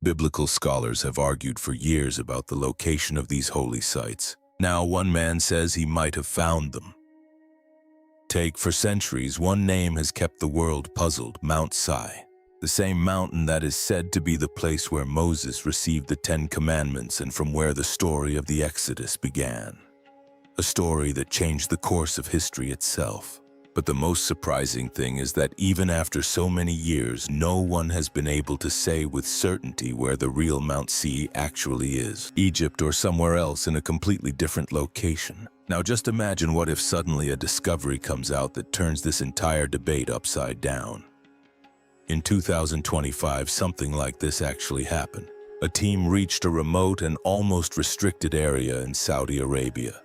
Biblical scholars have argued for years about the location of these holy sites. Now one man says he might have found them. For centuries, one name has kept the world puzzled: Mount Sinai. The same mountain that is said to be the place where Moses received the 10 Commandments and from where the story of the Exodus began. A story that changed the course of history itself. But the most surprising thing is that even after so many years, no one has been able to say with certainty where the real Mount Sinai actually is. Egypt or somewhere else in a completely different location. Now just imagine what if suddenly a discovery comes out that turns this entire debate upside down. In 2025, something like this actually happened. A team reached a remote and almost restricted area in Saudi Arabia.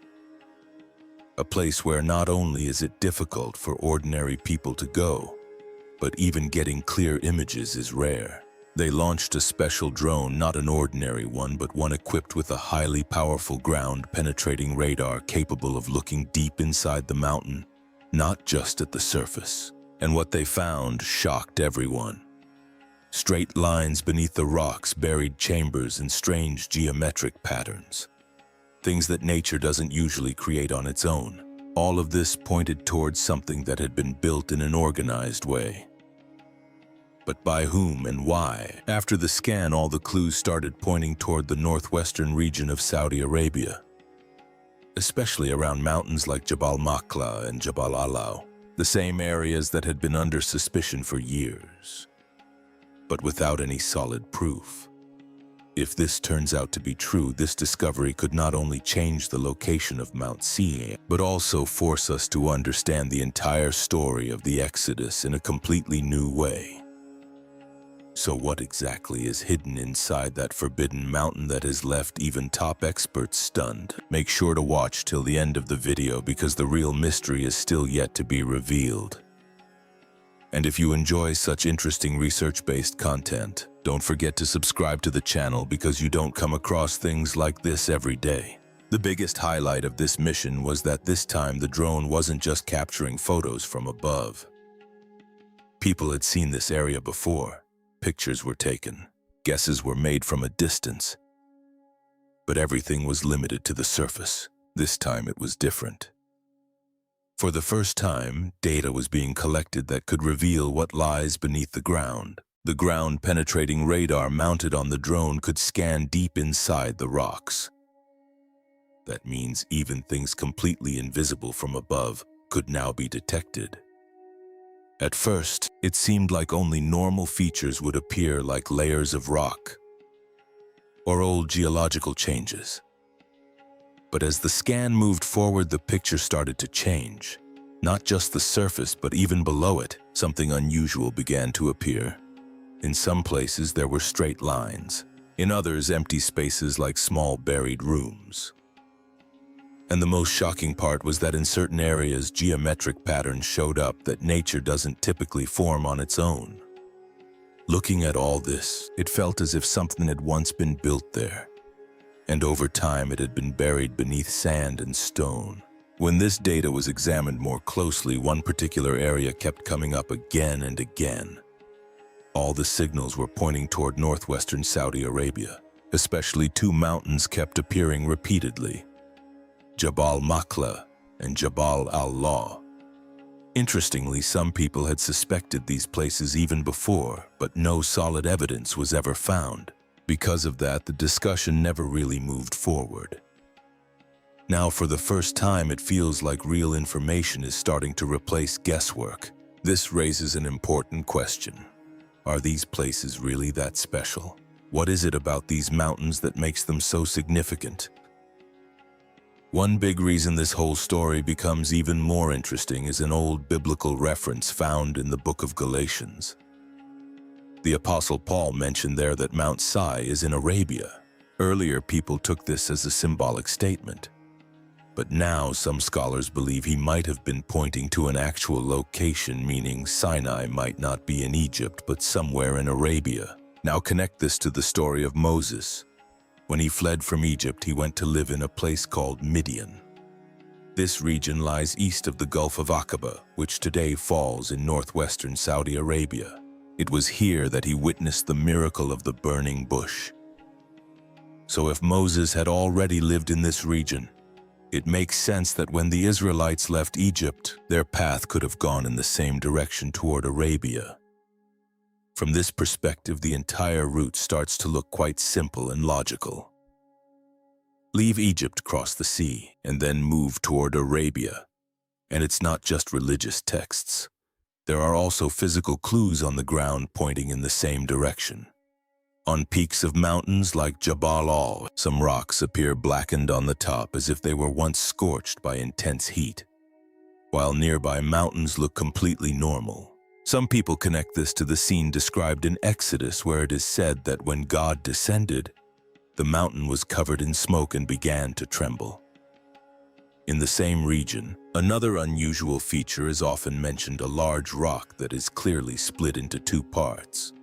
A place where not only is it difficult for ordinary people to go, but even getting clear images is rare. They launched a special drone, not an ordinary one, but one equipped with a highly powerful ground-penetrating radar capable of looking deep inside the mountain, not just at the surface. And what they found shocked everyone. Straight lines beneath the rocks, buried chambers, and strange geometric patterns. Things that nature doesn't usually create on its own. All of this pointed towards something that had been built in an organized way. But by whom and why? After the scan, all the clues started pointing toward the northwestern region of Saudi Arabia, especially around mountains like Jabal Makla and Jabal Alau. The same areas that had been under suspicion for years, but without any solid proof. If this turns out to be true, this discovery could not only change the location of Mount Sinai, but also force us to understand the entire story of the Exodus in a completely new way. So what exactly is hidden inside that forbidden mountain that has left even top experts stunned? Make sure to watch till the end of the video because the real mystery is still yet to be revealed. And if you enjoy such interesting research-based content, don't forget to subscribe to the channel because you don't come across things like this every day. The biggest highlight of this mission was that this time the drone wasn't just capturing photos from above. People had seen this area before. Pictures were taken, guesses were made from a distance, but everything was limited to the surface. This time it was different. For the first time, data was being collected that could reveal what lies beneath the ground. The ground-penetrating radar mounted on the drone could scan deep inside the rocks. That means even things completely invisible from above could now be detected. At first, it seemed like only normal features would appear, like layers of rock or old geological changes. But as the scan moved forward, the picture started to change. Not just the surface, but even below it, something unusual began to appear. In some places, there were straight lines. In others, empty spaces like small buried rooms. And the most shocking part was that in certain areas, geometric patterns showed up that nature doesn't typically form on its own. Looking at all this, it felt as if something had once been built there, and over time it had been buried beneath sand and stone. When this data was examined more closely, one particular area kept coming up again and again. All the signals were pointing toward northwestern Saudi Arabia. Especially two mountains kept appearing repeatedly: Jabal Makla and Jabal al-Law. Interestingly, some people had suspected these places even before, but no solid evidence was ever found. Because of that, the discussion never really moved forward. Now, for the first time, it feels like real information is starting to replace guesswork. This raises an important question. Are these places really that special? What is it about these mountains that makes them so significant? One big reason this whole story becomes even more interesting is an old biblical reference found in the book of Galatians. The Apostle Paul mentioned there that Mount Sinai is in Arabia. Earlier, people took this as a symbolic statement. But now, some scholars believe he might have been pointing to an actual location, meaning Sinai might not be in Egypt, but somewhere in Arabia. Now connect this to the story of Moses. When he fled from Egypt, he went to live in a place called Midian. This region lies east of the Gulf of Aqaba, which today falls in northwestern Saudi Arabia. It was here that he witnessed the miracle of the burning bush. So if Moses had already lived in this region, it makes sense that when the Israelites left Egypt, their path could have gone in the same direction toward Arabia. From this perspective, the entire route starts to look quite simple and logical. Leave Egypt, cross the sea, and then move toward Arabia. And it's not just religious texts. There are also physical clues on the ground pointing in the same direction. On peaks of mountains like Jabal Al, some rocks appear blackened on the top as if they were once scorched by intense heat, while nearby mountains look completely normal. Some people connect this to the scene described in Exodus, where it is said that when God descended, the mountain was covered in smoke and began to tremble. In the same region, another unusual feature is often mentioned: a large rock that is clearly split into two parts.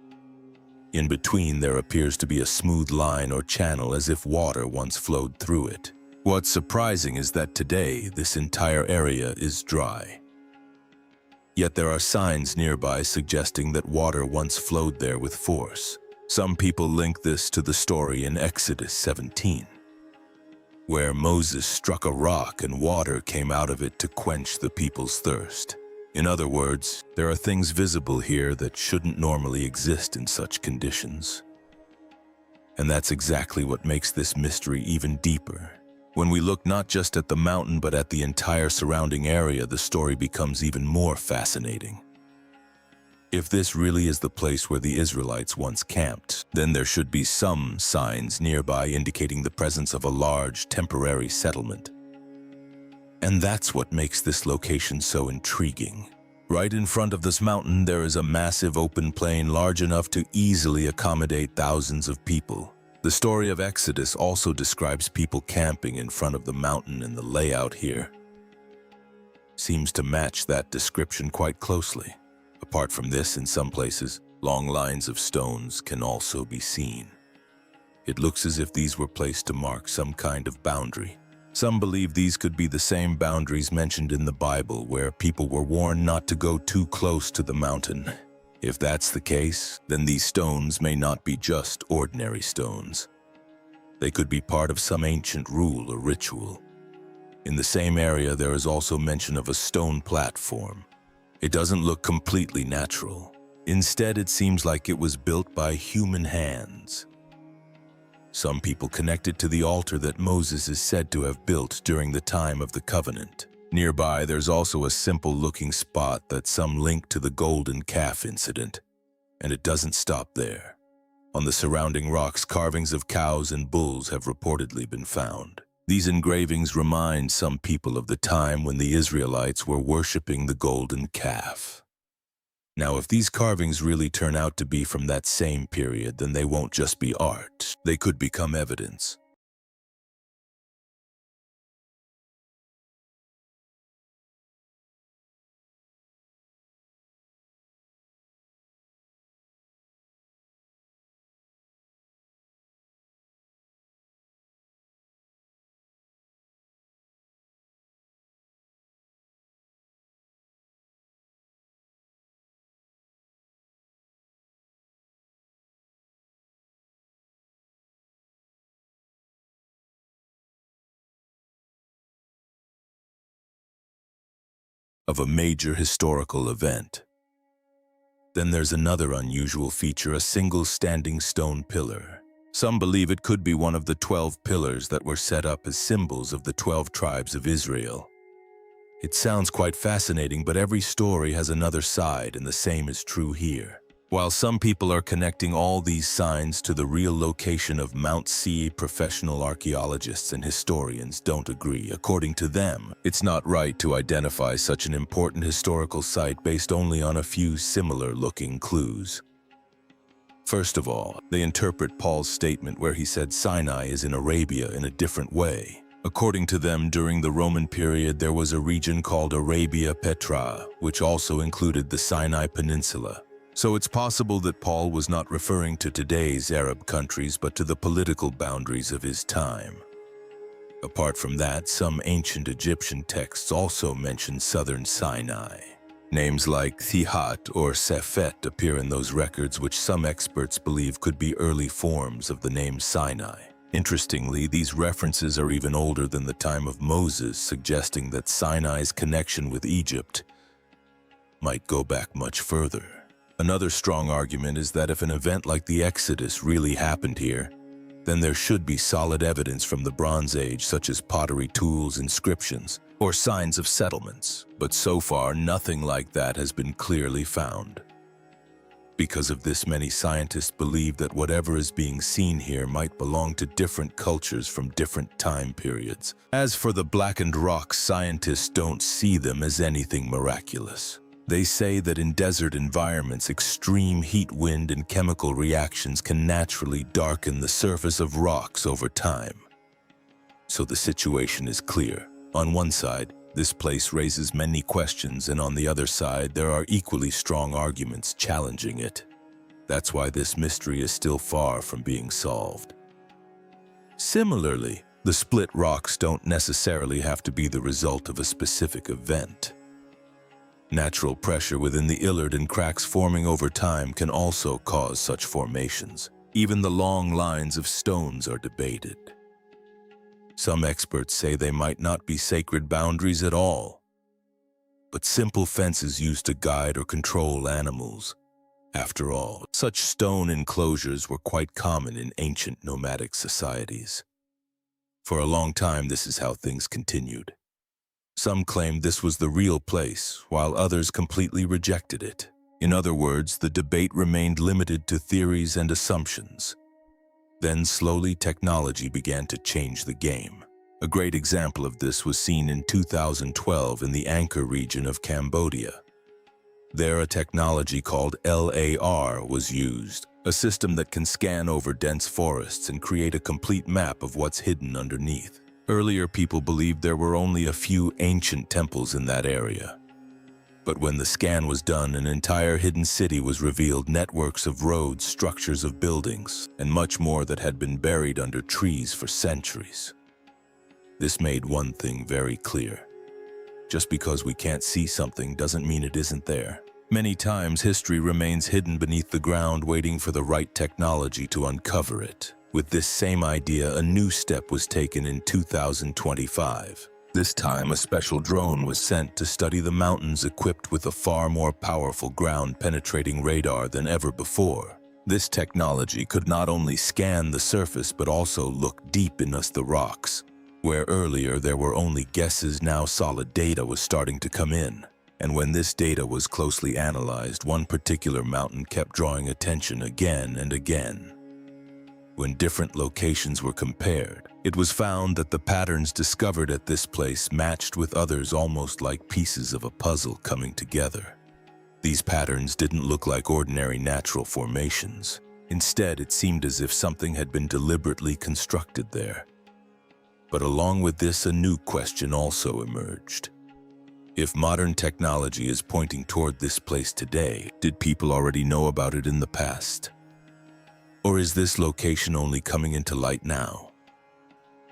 In between, there appears to be a smooth line or channel as if water once flowed through it. What's surprising is that today, this entire area is dry. Yet there are signs nearby suggesting that water once flowed there with force. Some people link this to the story in Exodus 17, where Moses struck a rock and water came out of it to quench the people's thirst. In other words, there are things visible here that shouldn't normally exist in such conditions. And that's exactly what makes this mystery even deeper. When we look not just at the mountain but at the entire surrounding area, the story becomes even more fascinating. If this really is the place where the Israelites once camped, then there should be some signs nearby indicating the presence of a large temporary settlement. And that's what makes this location so intriguing. Right in front of this mountain, there is a massive open plain large enough to easily accommodate thousands of people. The story of Exodus also describes people camping in front of the mountain, and the layout here seems to match that description quite closely. Apart from this, in some places, long lines of stones can also be seen. It looks as if these were placed to mark some kind of boundary. Some believe these could be the same boundaries mentioned in the Bible, where people were warned not to go too close to the mountain. If that's the case, then these stones may not be just ordinary stones. They could be part of some ancient rule or ritual. In the same area, there is also mention of a stone platform. It doesn't look completely natural. Instead, it seems like it was built by human hands. Some people connect it to the altar that Moses is said to have built during the time of the covenant. Nearby, there's also a simple-looking spot that some link to the golden calf incident. And it doesn't stop there. On the surrounding rocks, carvings of cows and bulls have reportedly been found. These engravings remind some people of the time when the Israelites were worshipping the golden calf. Now, if these carvings really turn out to be from that same period, then they won't just be art. They could become evidence of a major historical event. Then there's another unusual feature: a single standing stone pillar. Some believe it could be one of the 12 pillars that were set up as symbols of the 12 tribes of Israel. It sounds quite fascinating, but every story has another side, and the same is true here. While some people are connecting all these signs to the real location of Mount Sinai, professional archaeologists and historians don't agree. According to them, it's not right to identify such an important historical site based only on a few similar-looking clues. First of all, they interpret Paul's statement where he said Sinai is in Arabia in a different way. According to them, during the Roman period, there was a region called Arabia Petra, which also included the Sinai Peninsula. So it's possible that Paul was not referring to today's Arab countries, but to the political boundaries of his time. Apart from that, some ancient Egyptian texts also mention southern Sinai. Names like Thihat or Sefet appear in those records, which some experts believe could be early forms of the name Sinai. Interestingly, these references are even older than the time of Moses, suggesting that Sinai's connection with Egypt might go back much further. Another strong argument is that if an event like the Exodus really happened here, then there should be solid evidence from the Bronze Age, such as pottery tools, inscriptions, or signs of settlements. But so far, nothing like that has been clearly found. Because of this, many scientists believe that whatever is being seen here might belong to different cultures from different time periods. As for the blackened rocks, scientists don't see them as anything miraculous. They say that in desert environments, extreme heat, wind, and chemical reactions can naturally darken the surface of rocks over time. So the situation is clear. On one side, this place raises many questions, and on the other side, there are equally strong arguments challenging it. That's why this mystery is still far from being solved. Similarly, the split rocks don't necessarily have to be the result of a specific event. Natural pressure within the illard and cracks forming over time can also cause such formations. Even the long lines of stones are debated. Some experts say they might not be sacred boundaries at all, but simple fences used to guide or control animals. After all, such stone enclosures were quite common in ancient nomadic societies. For a long time, this is how things continued. Some claimed this was the real place, while others completely rejected it. In other words, the debate remained limited to theories and assumptions. Then slowly technology began to change the game. A great example of this was seen in 2012 in the Angkor region of Cambodia. There, a technology called LAR was used, a system that can scan over dense forests and create a complete map of what's hidden underneath. Earlier, people believed there were only a few ancient temples in that area. But when the scan was done, an entire hidden city was revealed, networks of roads, structures of buildings, and much more that had been buried under trees for centuries. This made one thing very clear. Just because we can't see something doesn't mean it isn't there. Many times, history remains hidden beneath the ground, waiting for the right technology to uncover it. With this same idea, a new step was taken in 2025. This time, a special drone was sent to study the mountains, equipped with a far more powerful ground-penetrating radar than ever before. This technology could not only scan the surface but also look deep beneath the rocks. Where earlier there were only guesses, now solid data was starting to come in. And when this data was closely analyzed, one particular mountain kept drawing attention again and again. When different locations were compared, it was found that the patterns discovered at this place matched with others, almost like pieces of a puzzle coming together. These patterns didn't look like ordinary natural formations. Instead, it seemed as if something had been deliberately constructed there. But along with this, a new question also emerged. If modern technology is pointing toward this place today, did people already know about it in the past? Or is this location only coming into light now?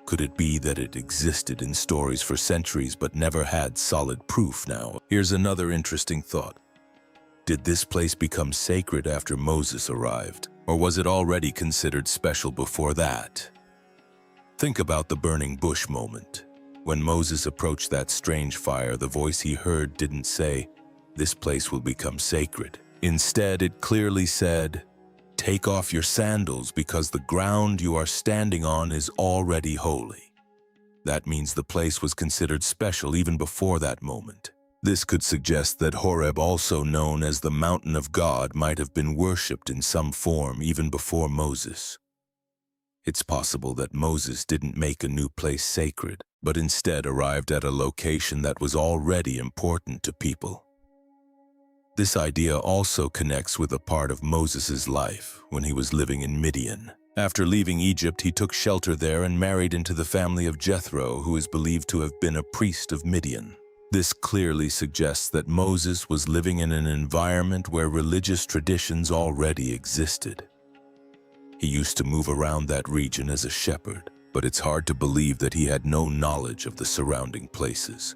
Could it be that it existed in stories for centuries but never had solid proof now? Here's another interesting thought. Did this place become sacred after Moses arrived, or was it already considered special before that? Think about the burning bush moment. When Moses approached that strange fire, the voice he heard didn't say, "This place will become sacred." Instead, it clearly said, "Take off your sandals because the ground you are standing on is already holy." That means the place was considered special even before that moment. This could suggest that Horeb, also known as the Mountain of God, might have been worshipped in some form even before Moses. It's possible that Moses didn't make a new place sacred, but instead arrived at a location that was already important to people. This idea also connects with a part of Moses' life when he was living in Midian. After leaving Egypt, he took shelter there and married into the family of Jethro, who is believed to have been a priest of Midian. This clearly suggests that Moses was living in an environment where religious traditions already existed. He used to move around that region as a shepherd, but it's hard to believe that he had no knowledge of the surrounding places.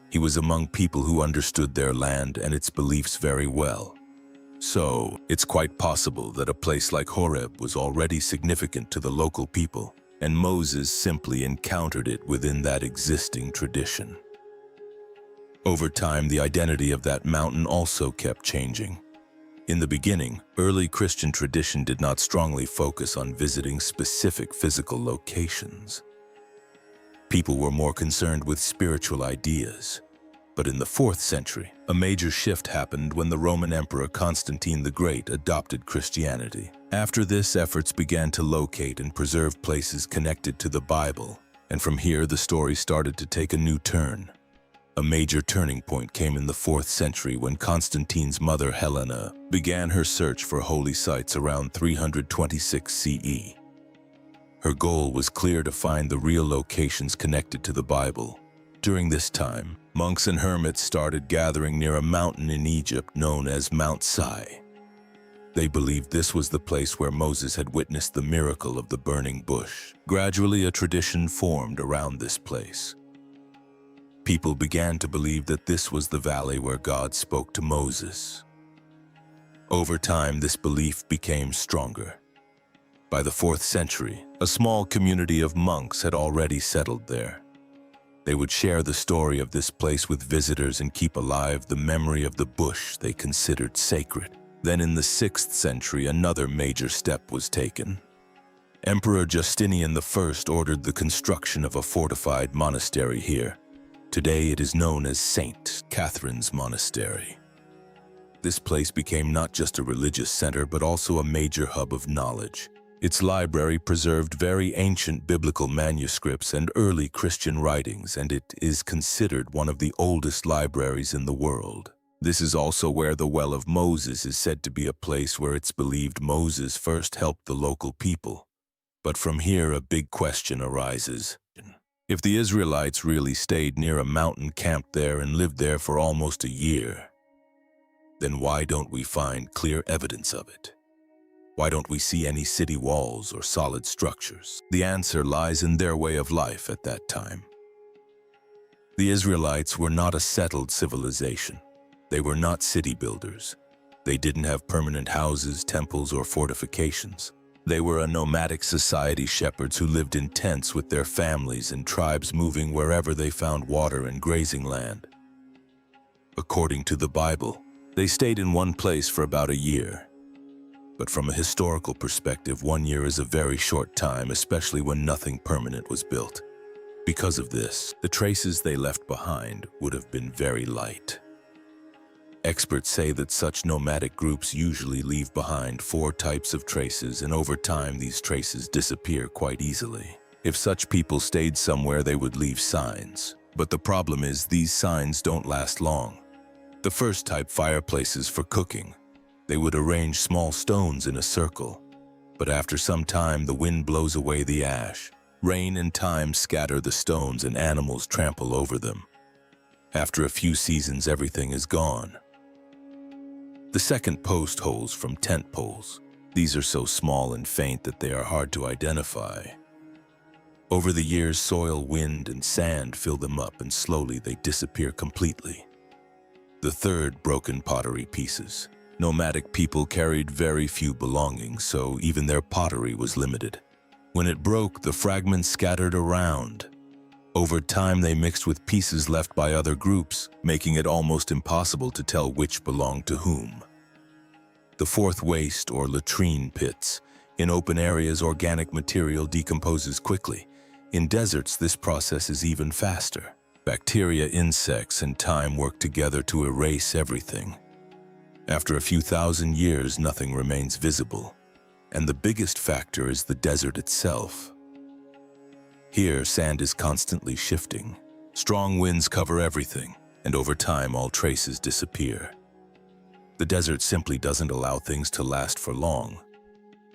He was among people who understood their land and its beliefs very well. So, it's quite possible that a place like Horeb was already significant to the local people, and Moses simply encountered it within that existing tradition. Over time, the identity of that mountain also kept changing. In the beginning, early Christian tradition did not strongly focus on visiting specific physical locations. People were more concerned with spiritual ideas. But in the 4th century, a major shift happened when the Roman Emperor Constantine the Great adopted Christianity. After this, efforts began to locate and preserve places connected to the Bible, and from here the story started to take a new turn. A major turning point came in the 4th century when Constantine's mother Helena began her search for holy sites around 326 CE. Her goal was clear: to find the real locations connected to the Bible. During this time, monks and hermits started gathering near a mountain in Egypt known as Mount Sinai. They believed this was the place where Moses had witnessed the miracle of the burning bush. Gradually, a tradition formed around this place. People began to believe that this was the valley where God spoke to Moses. Over time, this belief became stronger. By the 4th century, a small community of monks had already settled there. They would share the story of this place with visitors and keep alive the memory of the bush they considered sacred. Then in the 6th century, another major step was taken. Emperor Justinian I ordered the construction of a fortified monastery here. Today it is known as St. Catherine's Monastery. This place became not just a religious center but also a major hub of knowledge. Its library preserved very ancient biblical manuscripts and early Christian writings, and it is considered one of the oldest libraries in the world. This is also where the Well of Moses is said to be, a place where it's believed Moses first helped the local people. But from here a big question arises. If the Israelites really stayed near a mountain, camped there, and lived there for almost a year, then why don't we find clear evidence of it? Why don't we see any city walls or solid structures? The answer lies in their way of life at that time. The Israelites were not a settled civilization. They were not city builders. They didn't have permanent houses, temples, or fortifications. They were a nomadic society, shepherds who lived in tents with their families and tribes moving wherever they found water and grazing land. According to the Bible, they stayed in one place for about a year. But from a historical perspective, 1 year is a very short time, especially when nothing permanent was built. Because of this, the traces they left behind would have been very light. Experts say that such nomadic groups usually leave behind 4 types of traces, and over time these traces disappear quite easily. If such people stayed somewhere, they would leave signs. But the problem is, these signs don't last long. The first type, fireplaces for cooking. They would arrange small stones in a circle. But after some time, the wind blows away the ash. Rain and time scatter the stones and animals trample over them. After a few seasons, everything is gone. The second, post holes from tent poles. These are so small and faint that they are hard to identify. Over the years, soil, wind, and sand fill them up, and slowly they disappear completely. The third, broken pottery pieces. Nomadic people carried very few belongings, so even their pottery was limited. When it broke, the fragments scattered around. Over time, they mixed with pieces left by other groups, making it almost impossible to tell which belonged to whom. The fourth, waste or latrine pits. In open areas, organic material decomposes quickly. In deserts, this process is even faster. Bacteria, insects, and time work together to erase everything. After a few thousand years, nothing remains visible. And the biggest factor is the desert itself. Here, sand is constantly shifting. Strong winds cover everything, and over time, all traces disappear. The desert simply doesn't allow things to last for long.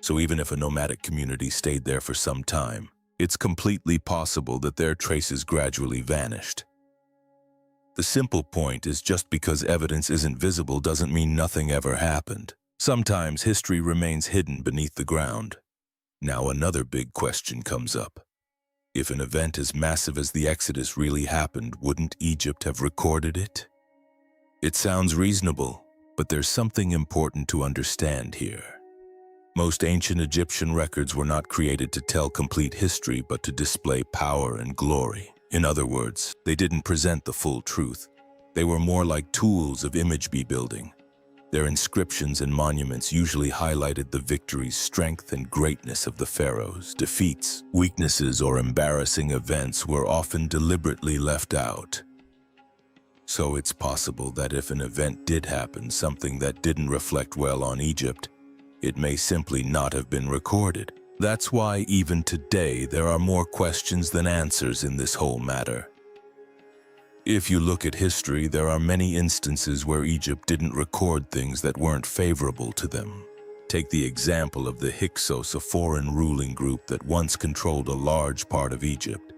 So even if a nomadic community stayed there for some time, it's completely possible that their traces gradually vanished. The simple point is, just because evidence isn't visible doesn't mean nothing ever happened. Sometimes history remains hidden beneath the ground. Now another big question comes up. If an event as massive as the Exodus really happened, wouldn't Egypt have recorded it? It sounds reasonable, but there's something important to understand here. Most ancient Egyptian records were not created to tell complete history, but to display power and glory. In other words, they didn't present the full truth. They were more like tools of image building. Their inscriptions and monuments usually highlighted the victories, strength, and greatness of the pharaohs. Defeats, weaknesses, or embarrassing events were often deliberately left out. So it's possible that if an event did happen, something that didn't reflect well on Egypt, it may simply not have been recorded. That's why even today there are more questions than answers in this whole matter. If you look at history, there are many instances where Egypt didn't record things that weren't favorable to them. Take the example of the Hyksos, a foreign ruling group that once controlled a large part of Egypt.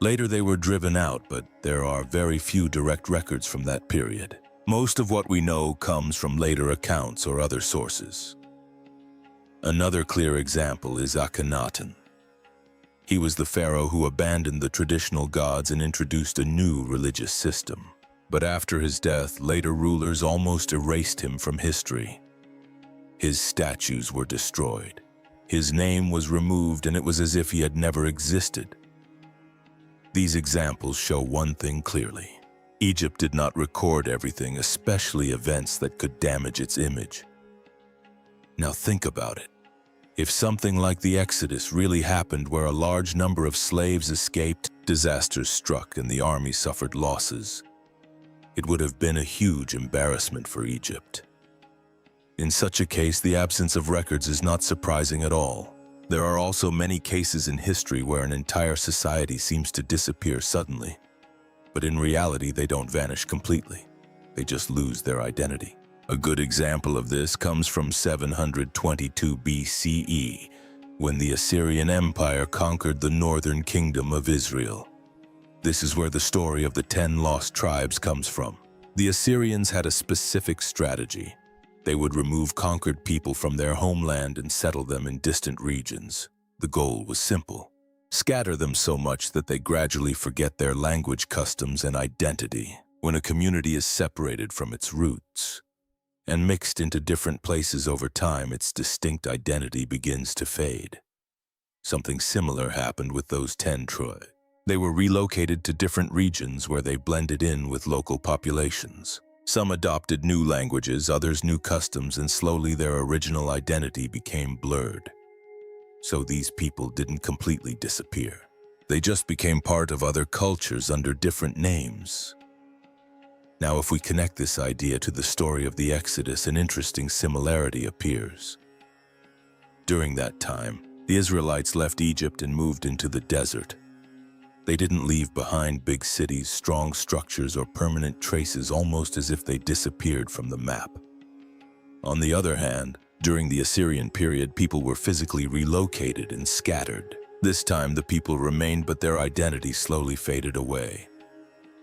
Later they were driven out, but there are very few direct records from that period. Most of what we know comes from later accounts or other sources. Another clear example is Akhenaten. He was the pharaoh who abandoned the traditional gods and introduced a new religious system. But after his death, later rulers almost erased him from history. His statues were destroyed. His name was removed, and it was as if he had never existed. These examples show one thing clearly. Egypt did not record everything, especially events that could damage its image. Now think about it. If something like the Exodus really happened, where a large number of slaves escaped, disasters struck, and the army suffered losses, it would have been a huge embarrassment for Egypt. In such a case, the absence of records is not surprising at all. There are also many cases in history where an entire society seems to disappear suddenly. But in reality, they don't vanish completely. They just lose their identity. A good example of this comes from 722 BCE, when the Assyrian Empire conquered the northern kingdom of Israel. This is where the story of the 10 lost tribes comes from. The Assyrians had a specific strategy. They would remove conquered people from their homeland and settle them in distant regions. The goal was simple: scatter them so much that they gradually forget their language, customs, and identity. When a community is separated from its roots and mixed into different places over time, its distinct identity begins to fade. Something similar happened with those 10 tribes. They were relocated to different regions where they blended in with local populations. Some adopted new languages, others new customs, and slowly their original identity became blurred. So these people didn't completely disappear. They just became part of other cultures under different names. Now, if we connect this idea to the story of the Exodus, an interesting similarity appears. During that time, the Israelites left Egypt and moved into the desert. They didn't leave behind big cities, strong structures, or permanent traces, almost as if they disappeared from the map. On the other hand, during the Assyrian period, people were physically relocated and scattered. This time, the people remained, but their identity slowly faded away.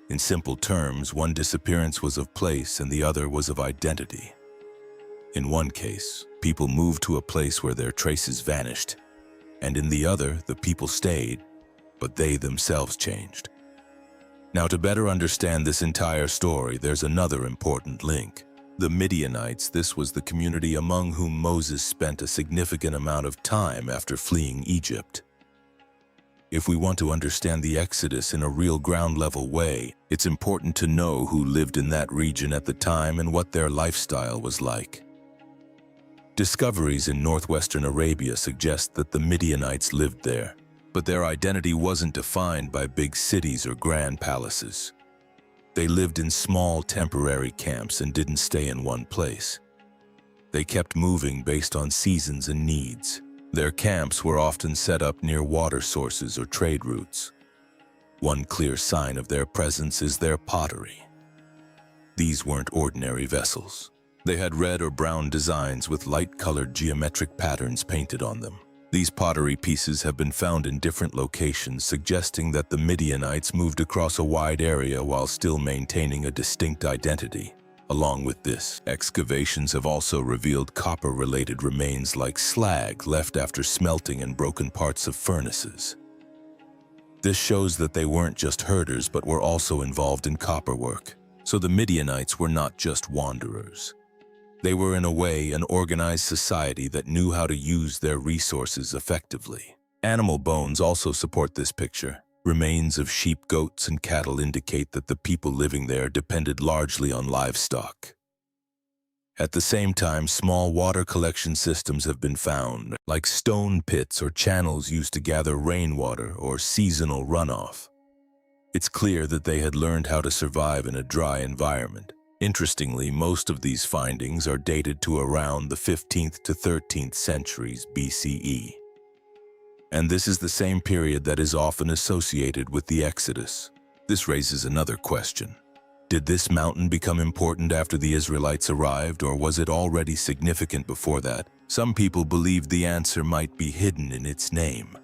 In simple terms, one disappearance was of place and the other was of identity. In one case, people moved to a place where their traces vanished, and in the other, the people stayed, but they themselves changed. Now, to better understand this entire story, there's another important link. The Midianites. This was the community among whom Moses spent a significant amount of time after fleeing Egypt. If we want to understand the Exodus in a real ground-level way, it's important to know who lived in that region at the time and what their lifestyle was like. Discoveries in northwestern Arabia suggest that the Midianites lived there, but their identity wasn't defined by big cities or grand palaces. They lived in small temporary camps and didn't stay in one place. They kept moving based on seasons and needs. Their camps were often set up near water sources or trade routes. One clear sign of their presence is their pottery. These weren't ordinary vessels. They had red or brown designs with light-colored geometric patterns painted on them. These pottery pieces have been found in different locations, suggesting that the Midianites moved across a wide area while still maintaining a distinct identity. Along with this, excavations have also revealed copper-related remains like slag left after smelting and broken parts of furnaces. This shows that they weren't just herders but were also involved in copper work. So the Midianites were not just wanderers. They were in a way an organized society that knew how to use their resources effectively. Animal bones also support this picture. Remains of sheep, goats, and cattle indicate that the people living there depended largely on livestock. At the same time, small water collection systems have been found, like stone pits or channels used to gather rainwater or seasonal runoff. It's clear that they had learned how to survive in a dry environment. Interestingly, most of these findings are dated to around the 15th to 13th centuries BCE. And this is the same period that is often associated with the Exodus. This raises another question. Did this mountain become important after the Israelites arrived, or was it already significant before that? Some people believe the answer might be hidden in its name.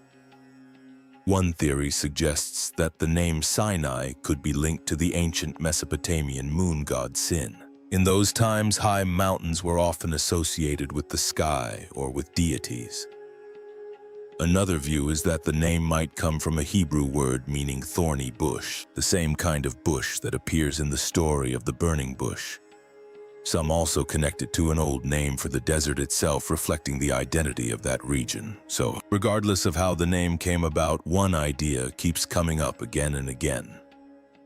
One theory suggests that the name Sinai could be linked to the ancient Mesopotamian moon god Sin. In those times, high mountains were often associated with the sky or with deities. Another view is that the name might come from a Hebrew word meaning thorny bush, the same kind of bush that appears in the story of the burning bush. Some also connect it to an old name for the desert itself, reflecting the identity of that region. So, regardless of how the name came about, one idea keeps coming up again and again.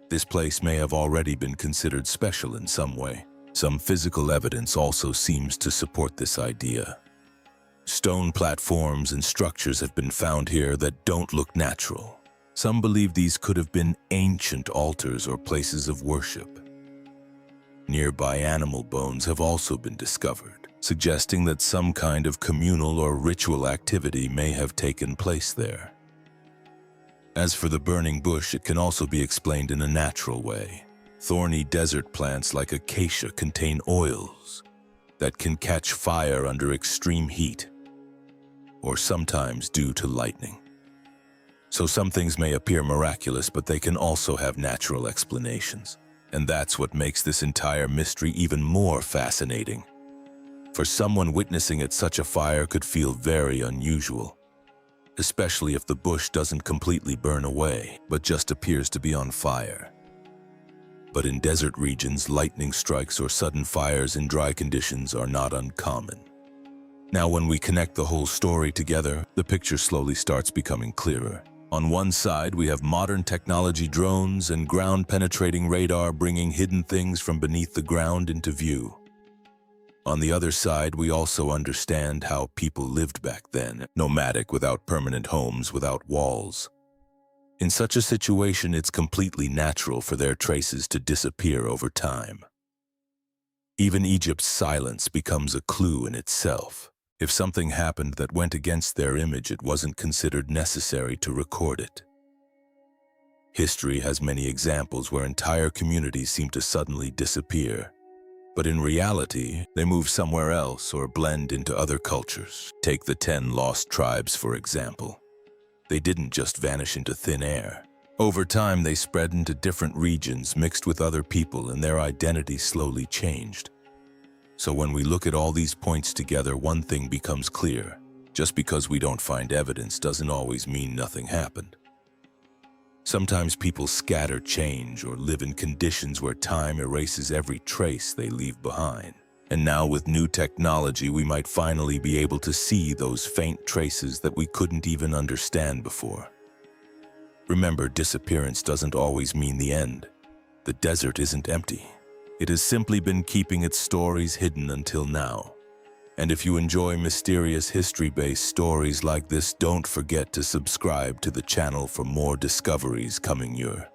This place may have already been considered special in some way. Some physical evidence also seems to support this idea. Stone platforms and structures have been found here that don't look natural. Some believe these could have been ancient altars or places of worship. Nearby animal bones have also been discovered, suggesting that some kind of communal or ritual activity may have taken place there. As for the burning bush, it can also be explained in a natural way. Thorny desert plants like acacia contain oils that can catch fire under extreme heat, or sometimes due to lightning. So some things may appear miraculous, but they can also have natural explanations. And that's what makes this entire mystery even more fascinating. For someone witnessing it, such a fire could feel very unusual, especially if the bush doesn't completely burn away, but just appears to be on fire. But in desert regions, lightning strikes or sudden fires in dry conditions are not uncommon. Now, when we connect the whole story together, the picture slowly starts becoming clearer. On one side, we have modern technology, drones, and ground-penetrating radar bringing hidden things from beneath the ground into view. On the other side, we also understand how people lived back then, nomadic, without permanent homes, without walls. In such a situation, it's completely natural for their traces to disappear over time. Even Egypt's silence becomes a clue in itself. If something happened that went against their image, it wasn't considered necessary to record it. History has many examples where entire communities seem to suddenly disappear. But in reality, they move somewhere else or blend into other cultures. Take the 10 lost tribes, for example. They didn't just vanish into thin air. Over time, they spread into different regions, mixed with other people, and their identity slowly changed. So when we look at all these points together, one thing becomes clear. Just because we don't find evidence doesn't always mean nothing happened. Sometimes people scatter, change, or live in conditions where time erases every trace they leave behind. And now with new technology, we might finally be able to see those faint traces that we couldn't even understand before. Remember, disappearance doesn't always mean the end. The desert isn't empty. It has simply been keeping its stories hidden until now. And if you enjoy mysterious history-based stories like this, don't forget to subscribe to the channel for more discoveries coming your